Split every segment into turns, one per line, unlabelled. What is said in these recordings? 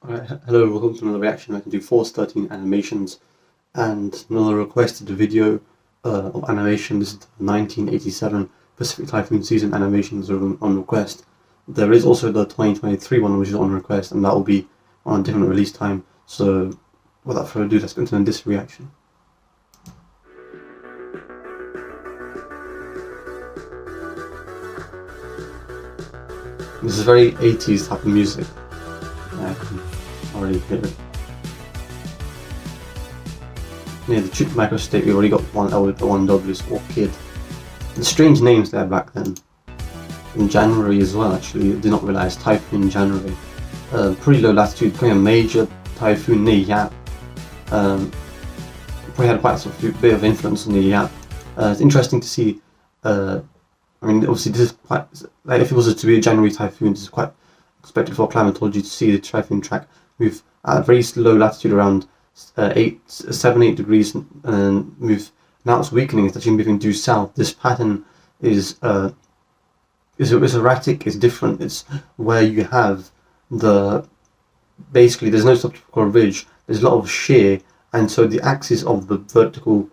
Alright, hello, welcome to another reaction. I can do Force 13 animations and another requested video of animation. This is the 1987 Pacific Typhoon season animations are on request. There is also the 2023 one which is on request, and that will be on a different release time. So without further ado, let's go into this reaction. This is very 80s type of music. I can already hear it. Yeah, the Chip Micro State, we already got one L with the 1W's Orchid. The strange names there back then. In January as well, actually, I did not realise. Typhoon in January. Pretty low latitude, becoming a major typhoon near Yap. Probably had quite a bit of influence near Yap. It's interesting to see. I mean, obviously, this is quite, like, if it was to be a January typhoon, this is quite expected for climatology to see the typhoon track move at a very low latitude around 7-8 degrees and move. Now it's weakening, it's actually moving due south. This pattern is erratic, it's different. It's where you have basically there's no subtropical ridge, there's a lot of shear, and so the axis of the vertical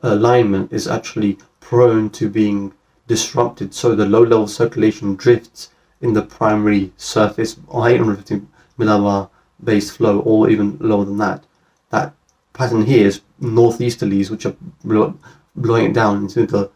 alignment is actually prone to being disrupted, so the low level circulation drifts in the primary surface, 850 millibar base flow, or even lower than that. That pattern here is northeasterlies, which are blowing it down into the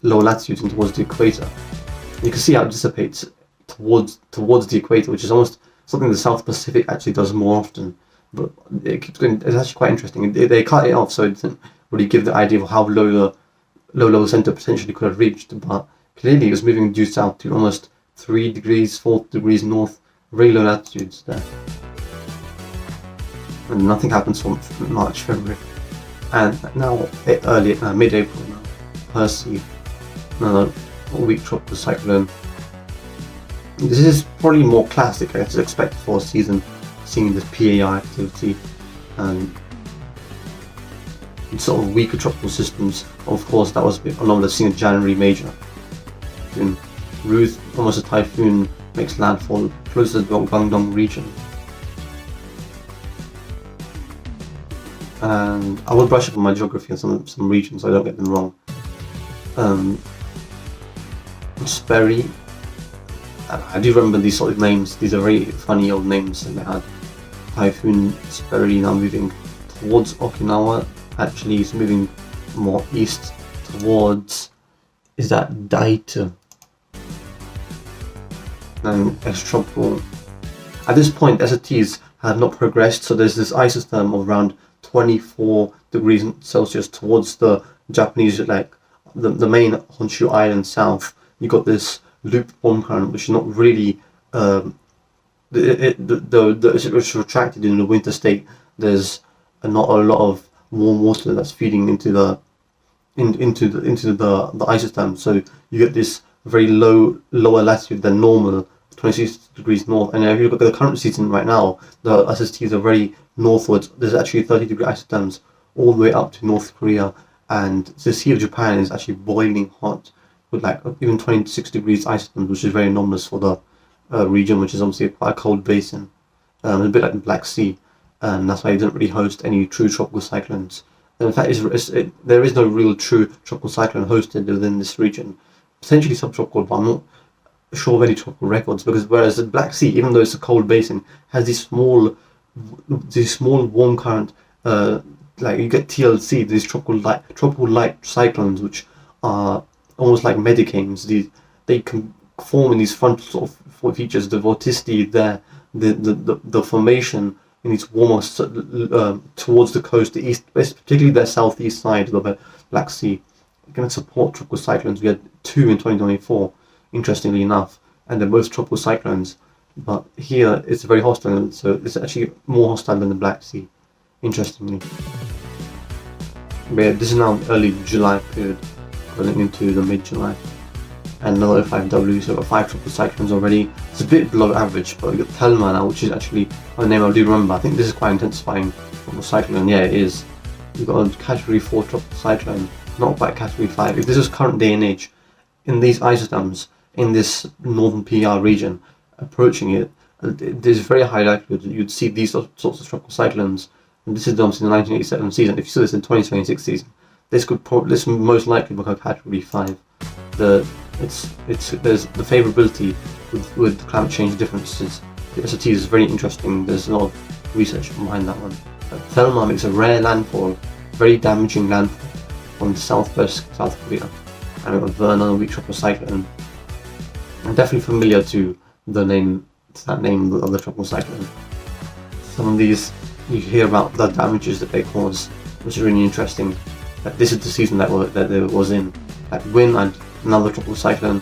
lower latitudes and towards the equator. You can see how it dissipates towards the equator, which is almost something the South Pacific actually does more often. But it keeps going. It's actually quite interesting. They cut it off so it doesn't really give the idea of how low the low level center potentially could have reached, but clearly it was moving due south to almost 3 degrees, 4 degrees north, very low latitudes there. And nothing happens from March, February. And now, mid-April now, Percy, another weak tropical cyclone. This is probably more classic, I guess, expected for a season, seeing this PAR activity and sort of weaker tropical systems. Of course, that was a lot of seen in January major. In Ruth, almost a typhoon, makes landfall close to the Guangdong region. And I will brush up on my geography on some regions so I don't get them wrong. Sperry, I do remember these sort of names. These are very funny old names that they had. Typhoon Sperry now moving towards Okinawa. Actually, it's moving more east towards, is that Daito? And extratropical. At this point, SATs have not progressed, so there's this isotherm of around 24 degrees Celsius towards the Japanese, like the main Honshu Island south. You got this loop warm current, which is not really it's retracted in the winter state. There's not a lot of warm water that's feeding into the isotherm, so you get this very lower latitude than normal, 26 degrees north. And if you look at the current season right now, the SSTs are very northwards. There's actually 30-degree isotherms all the way up to North Korea, and the Sea of Japan is actually boiling hot with like even 26 degrees isotherms, which is very anomalous for the region, which is obviously quite a cold basin, a bit like the Black Sea. And that's why it doesn't really host any true tropical cyclones. And in fact, there is no real true tropical cyclone hosted within this region. Potentially subtropical, but I'm not sure of any tropical records, because whereas the Black Sea, even though it's a cold basin, has these small warm current, like you get TLC, these tropical light cyclones, which are almost like medicanes. They can form in these frontal sort of features, the vorticity there, the formation in these warmer towards the coast, the east, particularly the southeast side of the Black Sea. Going to support tropical cyclones. We had 2 in 2024, interestingly enough, and they're both tropical cyclones. But here it's very hostile, so it's actually more hostile than the Black Sea, interestingly. But yeah, this is now early July period, going into the mid-July. And another 5W, so we've got 5 tropical cyclones already. It's a bit below average, but we've got Thelma now, which is actually a name I do remember. I think this is quite intensifying tropical cyclone. Yeah, it is. We've got a category 4 tropical cyclone, not quite category 5. If this was current day and age, in these isotherms, in this northern PR region, approaching it, there's very high likelihood that you'd see these sorts of tropical cyclones. And this is obviously the 1987 season. If you see this in 2026 season, this most likely become Category 5. There's the favourability with climate change differences. The SOT is very interesting. There's a lot of research behind that one. Thelma makes a rare landfall, very damaging landfall on the southwest South Korea, and we've got Verna, a weak tropical cyclone. I'm definitely familiar to that name of the tropical cyclone. Some of these you hear about the damages that they cause, which is really interesting. This is the season that it was in. Like Win and another tropical cyclone,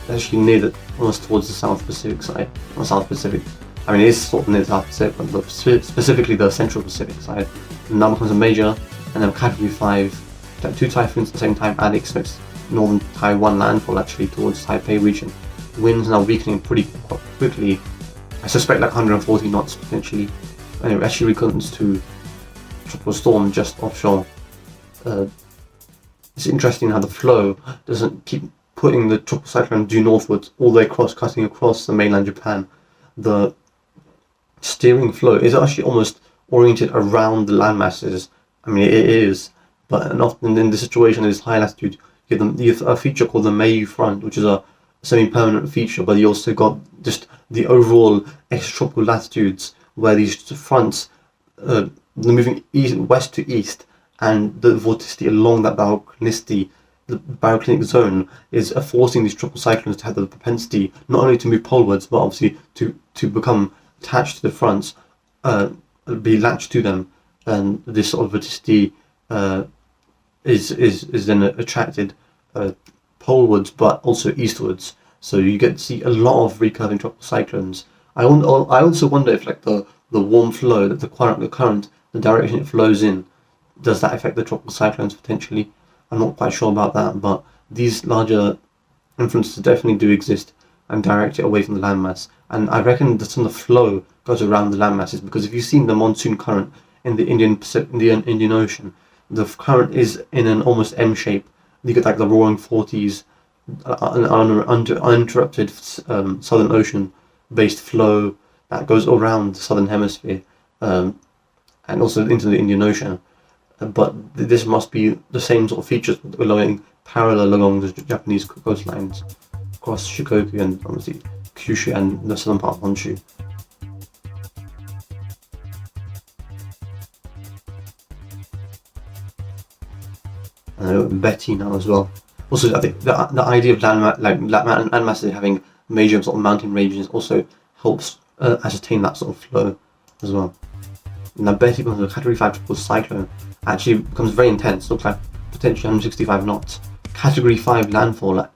actually near almost towards the South Pacific side, or South Pacific. I mean, it is sort of near the South Pacific, but specifically the Central Pacific side. And that becomes a major, and then Category 5, like 2 typhoons at the same time. Alex makes northern Taiwan landfall actually towards Taipei region. Winds now weakening quite quickly. I suspect like 140 knots potentially. And it actually returns to tropical storm just offshore. It's interesting how the flow doesn't keep putting the tropical cyclone due northwards all the way across, cutting across the mainland Japan. The steering flow is actually almost oriented around the landmasses. I mean, it is, but often in this situation, in this high latitude, you have a feature called the Mayu front, which is a semi-permanent feature, but you also got just the overall extratropical latitudes where these fronts they're moving west to east, and the vorticity along that baroclinicity, the baroclinic zone, is forcing these tropical cyclones to have the propensity not only to move polewards, but obviously to become attached to the fronts, be latched to them, and this sort of vorticity is then attracted polewards, but also eastwards. So you get to see a lot of recurving tropical cyclones. I also wonder if like the warm flow, that the current, the direction it flows in, does that affect the tropical cyclones potentially? I'm not quite sure about that, but these larger influences definitely do exist and direct it away from the landmass. And I reckon that some of the flow goes around the landmasses, because if you've seen the monsoon current in the Indian Ocean, the current is in an almost M shape. You get like the roaring 40s, uninterrupted Southern Ocean based flow that goes around the southern hemisphere, and also into the Indian Ocean. But this must be the same sort of features going parallel along the Japanese coastlines across Shikoku and obviously Kyushu and the southern part of Honshu. Betty now as well. Also, I think the idea of landmasses having major sort of mountain ranges also helps ascertain that sort of flow as well. Now Betty becomes a Category 5 tropical cyclone. Actually becomes very intense, looks like potentially 165 knots. Category 5 landfall,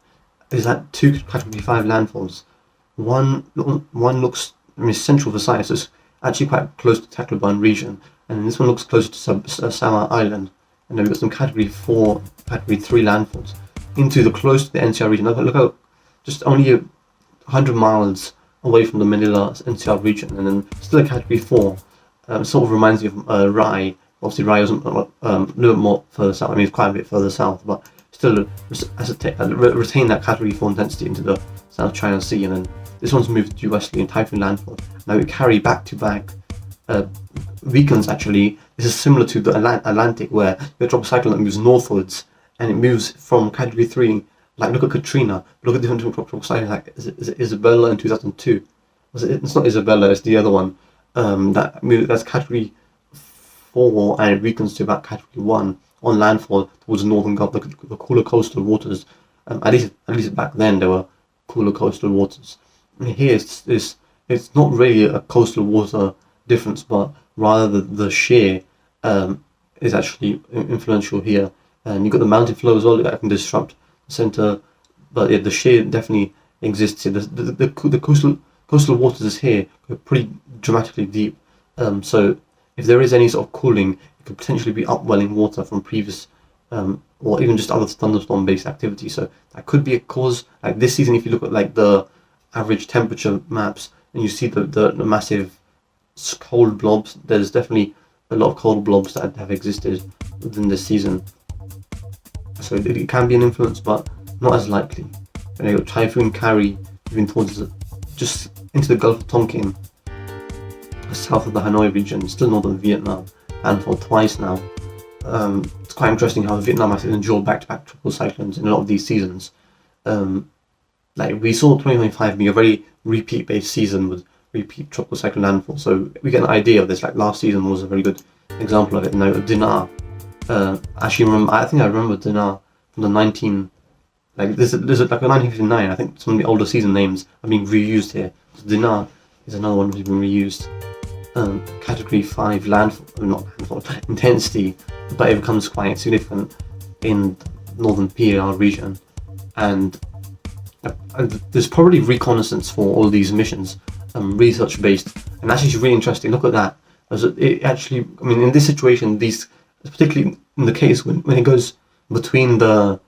is that 2 Category 5 landfalls. One looks, I mean, central for size, so it's actually quite close to Tacloban region, and this one looks closer to Sama Island. And then we've got some Category 4, Category 3 landfalls into the close to the NCR region. Look how just only 100 miles away from the Manila NCR region, and then still a Category 4. Sort of reminds me of Rai. Obviously, Rai isn't a little bit more further south. I mean, it's quite a bit further south, but still retain that Category 4 intensity into the South China Sea. And then this one's moved due westerly in typhoon landfall. Now we carry back-to-back weekends. Actually, this is similar to the Atlantic, where you have a tropical cyclone that moves northwards, and it moves from Category 3. Like, look at Katrina. Look at different tropical cyclones. Like, is it Isabella in 2002? It's not Isabella. It's the other one. That's Category 4, and it weakens to about Category 1 on landfall towards the northern Gulf, the cooler coastal waters. At least back then there were cooler coastal waters. And here it's not really a coastal water difference, but rather the shear is actually influential here. And you've got the mountain flow as well that can disrupt the center, but yeah, the shear definitely exists here. The coastal waters here go pretty dramatically deep, so if there is any sort of cooling, it could potentially be upwelling water from previous or even just other thunderstorm based activity. So that could be a cause. Like this season, if you look at like the average temperature maps and you see the massive cold blobs, there's definitely a lot of cold blobs that have existed within this season, so it can be an influence, but not as likely. And you got Typhoon Carry moving towards just into the Gulf of Tonkin, south of the Hanoi region, still northern Vietnam, and for twice now. It's quite interesting how Vietnam has endured back-to-back tropical cyclones in a lot of these seasons. Like we saw 2025 being a very repeat-based season with repeat tropical cyclone landfall, so we get an idea of this. Like last season was a very good example of it. Now Dinar, actually I think I remember Dinar from the 19. Like there's like a 1959. I think some of the older season names are being reused here. So Dinar is another one which has been reused. Category 5 landfall, not landfall, intensity, but it becomes quite significant in northern PAR region, and there's probably reconnaissance for all these missions, research based, and actually it's really interesting. Look at that. It actually, I mean, in this situation, these, particularly in the case when it goes between the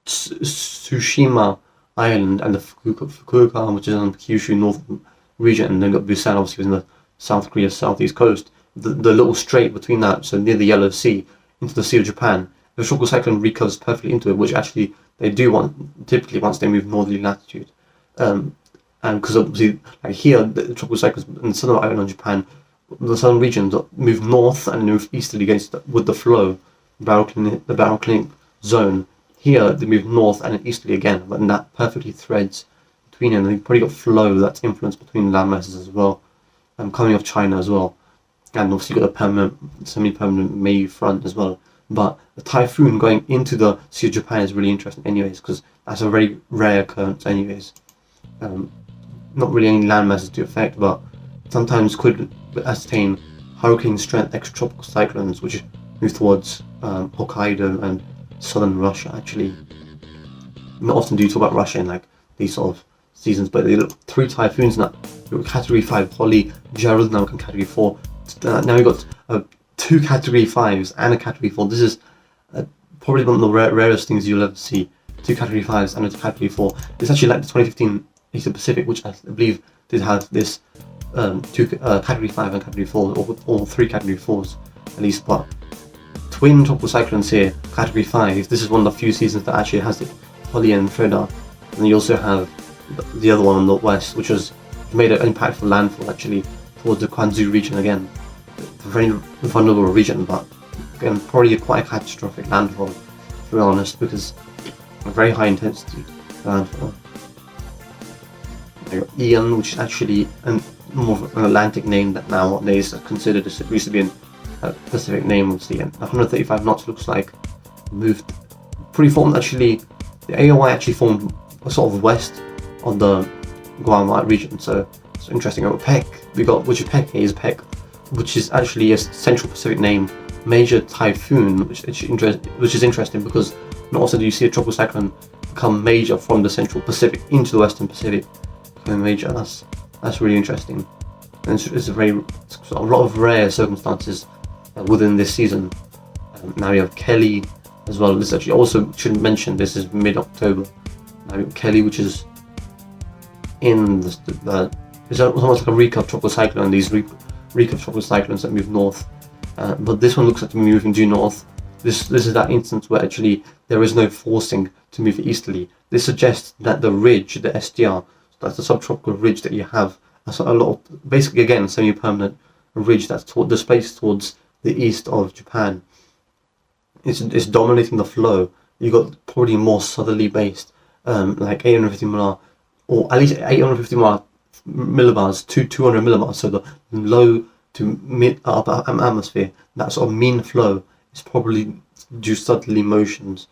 Tsushima Island and the Fukuoka, which is on the Kyushu northern region, and then got Busan, obviously, in the South Korea southeast coast. The little strait between that, so near the Yellow Sea, into the Sea of Japan, the tropical cyclone recovers perfectly into it, which actually they do want typically once they move northerly latitude. And because obviously, like here, the tropical cyclones in the southern island of Japan, the southern regions move north and move easterly with the flow, the baroclinic zone. Here they move north and easterly again, but that perfectly threads between them. And you've probably got flow that's influenced between land masses as well, coming off China as well, and obviously you've got a permanent, semi-permanent Mei front as well. But the typhoon going into the Sea of Japan is really interesting anyways, because that's a very rare occurrence anyways. Not really any land masses to affect, but sometimes could ascertain hurricane strength extratropical cyclones which move towards Hokkaido and southern Russia. Actually, not often do you talk about Russia in like these sort of seasons, but they look 3 typhoons now. We've got Category 5 Holly, Gerald now in Category 4. Now we've got 2 Category 5s and a Category 4. This is probably one of the rarest things you'll ever see. 2 Category 5s and a Category 4. It's actually like the 2015 Asia Pacific, which I believe did have this 2 Category 5 and Category 4, or 3 Category 4s at least. But twin tropical cyclones here, Category 5. This is one of the few seasons that actually has it, Holly and Freda. And you also have the other one on the west, which was made an impactful landfall actually towards the Kwanzu region again. A very vulnerable region, but again, probably quite a catastrophic landfall, to be honest, because a very high intensity landfall. You got Ian, which is actually more of an Atlantic name that nowadays is considered. It used to be a Pacific name, obviously. And 135 knots looks like moved pretty formed. Actually, the AOI actually formed sort of west of the Guam region, so it's interesting. Over Peck, we got which is Peck, which is actually a Central Pacific name, major typhoon, which is interesting because not often do you see a tropical cyclone become major from the Central Pacific into the Western Pacific, becoming major. That's really interesting, and it's a lot of rare circumstances within this season. Now we have Kelly as well. This actually also should mention this is mid-October. Now we have Kelly, which is in it's almost like a recurve tropical cyclone. These recurve tropical cyclones that move north, but this one looks like to be moving due north. This is that instance where actually there is no forcing to move easterly. This suggests that the ridge, the SDR, that's the subtropical ridge that you have, a lot of, basically again, semi-permanent ridge that's displaced towards the east of Japan. It's dominating the flow. You've got probably more southerly based, like 850 millar, or at least 850 millibars to 200 millibars. So the low to mid upper atmosphere, that sort of mean flow is probably due southerly motions,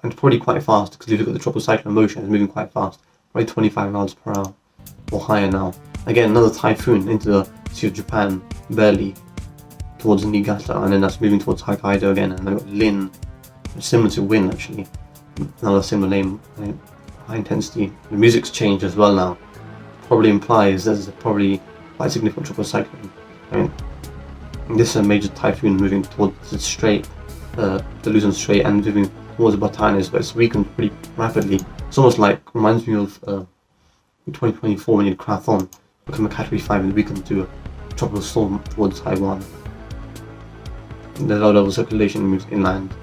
and probably quite fast, because if you look at the tropical cyclone motion, it's moving quite fast, probably 25 miles per hour or higher now. Again, another typhoon into the Sea of Japan, barely towards Niigata, and then that's moving towards Hokkaido again. And then got Lin, similar to Win actually, another similar name, high intensity. The music's changed as well now, probably implies there's probably quite significant tropical cyclone. I mean, this is a major typhoon moving towards the strait, the Luzon Strait, and moving towards Batanes, but it's weakened pretty rapidly. It's almost like, reminds me of 2024 when you had Krathon become a Category 5 and weakened to a tropical storm towards Taiwan. The low level circulation moves inland.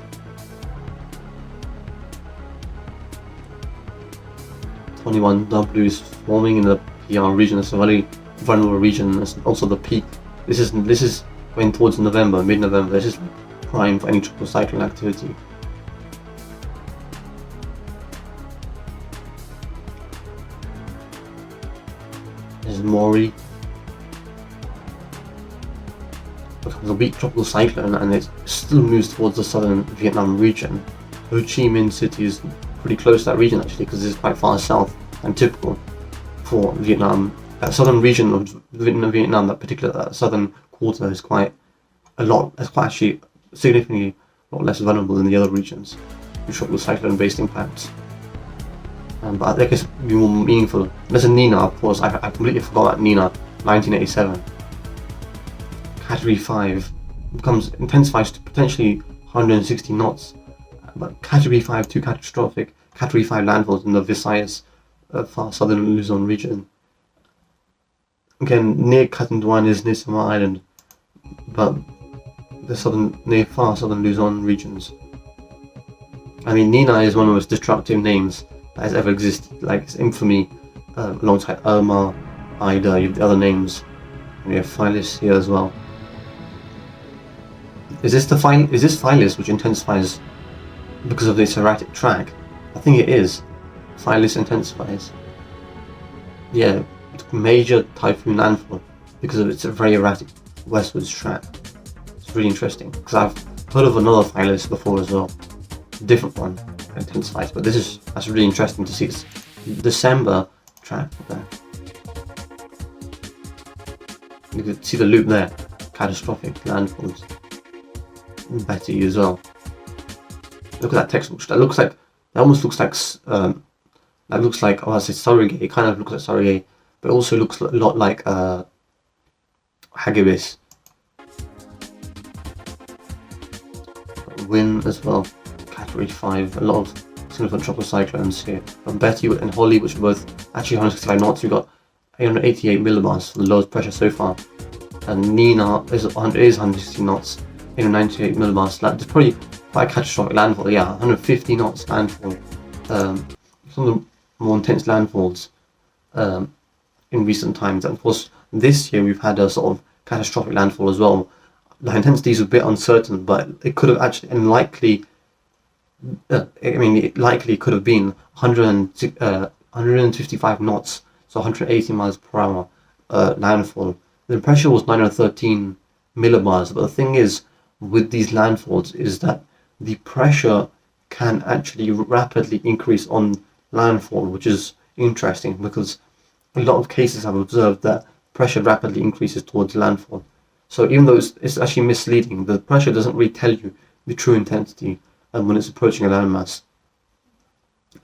21W is forming in the PR region. It's a very vulnerable region. It's also the peak. This is going towards November, mid-November. This is prime for any tropical cyclone activity. This is Mori. Becomes a weak tropical cyclone, and it still moves towards the southern Vietnam region. Ho Chi Minh City is pretty close to that region actually, because it's quite far south and typical for Vietnam. That southern region of Vietnam, that southern quarter, is quite actually significantly a lot less vulnerable than the other regions to tropical cyclone-based impacts. But I guess it would be more meaningful. There's a Nina, of course. I completely forgot about Nina, 1987. Category 5 intensifies to potentially 160 knots, but Category 5 too catastrophic. Category 5 landfalls in the Visayas, far southern Luzon region. Again, near Catanduanes is near Samar Island, but the far southern Luzon regions. I mean, Nina is one of the most destructive names that has ever existed. Like, its infamy, alongside Irma, Ida, you have the other names, and we have Phyllis here as well. Is this Phyllis which intensifies because of this erratic track? I think it is. Phyllis intensifies. Yeah, major typhoon landfall because of its very erratic westwards track. It's really interesting because I've heard of another Phyllis before as well, different one, intensifies. But that's really interesting to see. It's December track there. You can see the loop there, catastrophic landfalls. Betty as well. Look at that textbook. That almost looks like surrogate. It kind of looks like surrogate, but it also looks a lot like Hagibis. Wind as well, Category 5. A lot of significant tropical cyclones here. From Betty and Holly, which are both actually 165 knots. We've got 888 millibars for the lowest pressure so far, and Nina is 160 knots. 98 millibars. That's probably quite a catastrophic landfall. Yeah, 150 knots landfall. Some of the more intense landfalls in recent times. And of course, this year we've had a sort of catastrophic landfall as well. The intensity is a bit uncertain, but it could have actually, and likely, it likely could have been 155 knots, so 180 miles per hour landfall. The pressure was 913 millibars, but the thing is, with these landfalls is that the pressure can actually rapidly increase on landfall, which is interesting because a lot of cases I've observed that pressure rapidly increases towards landfall. So even though it's actually misleading, the pressure doesn't really tell you the true intensity when it's approaching a landmass.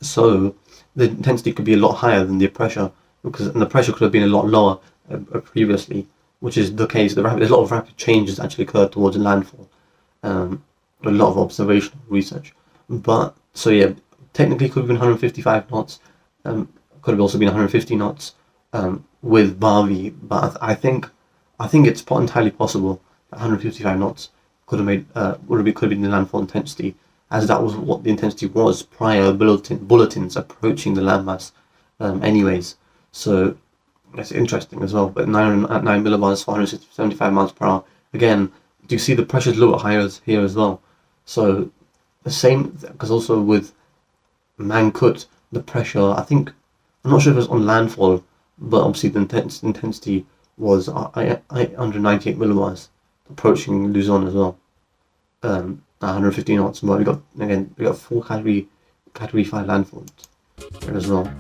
So the intensity could be a lot higher than the pressure, and the pressure could have been a lot lower previously, which is the case. There's a lot of rapid changes actually occurred towards landfall. A lot of observational research. But so yeah, technically could have been 155 knots. Could have also been 150 knots with Barbie. But I think it's entirely possible that 155 knots could have been the landfall intensity, as that was what the intensity was prior bulletins approaching the landmass. Anyways, so that's interesting as well. But 9 millibars for 175 miles per hour. Again, do you see the pressure is a little bit higher here as well? So the same, because also with Mangkut, the pressure, I'm not sure if it was on landfall, but obviously the intensity was 198 millibars, approaching Luzon as well. 150 knots. But we got 4 category 5 landfalls here as well.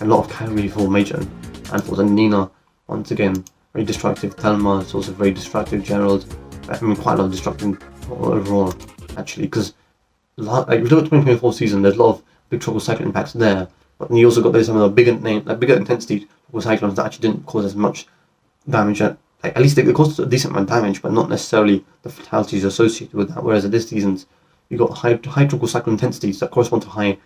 A lot of category 4 major landfalls, and Nina, once again, very destructive. Thelma is also very destructive. Gerald, quite a lot of destructive overall, actually, because if you look at the 2024 season, there's a lot of big tropical cyclone impacts there, but you also got some of the bigger intensity tropical cyclones that actually didn't cause as much damage. At least they caused a decent amount of damage, but not necessarily the fatalities associated with that. Whereas at this season's, you got high tropical cyclone intensities that correspond to high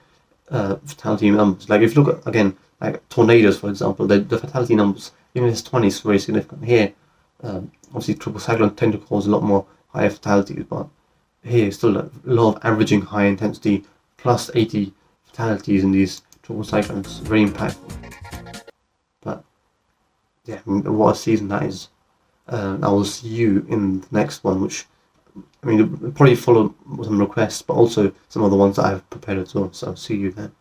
fatality numbers. Like if you look at, again, like tornadoes, for example, the fatality numbers, even if it's 20, is very significant. Here, obviously tropical cyclones tend to cause a lot more higher fatalities, but here still a lot of averaging high intensity plus 80 fatalities in these tropical cyclones. Very impactful. But yeah, I mean, what a season that is. I will see you in the next one, which, I mean, it'll probably follow some requests, but also some of the ones that I've prepared as well. So I'll see you then.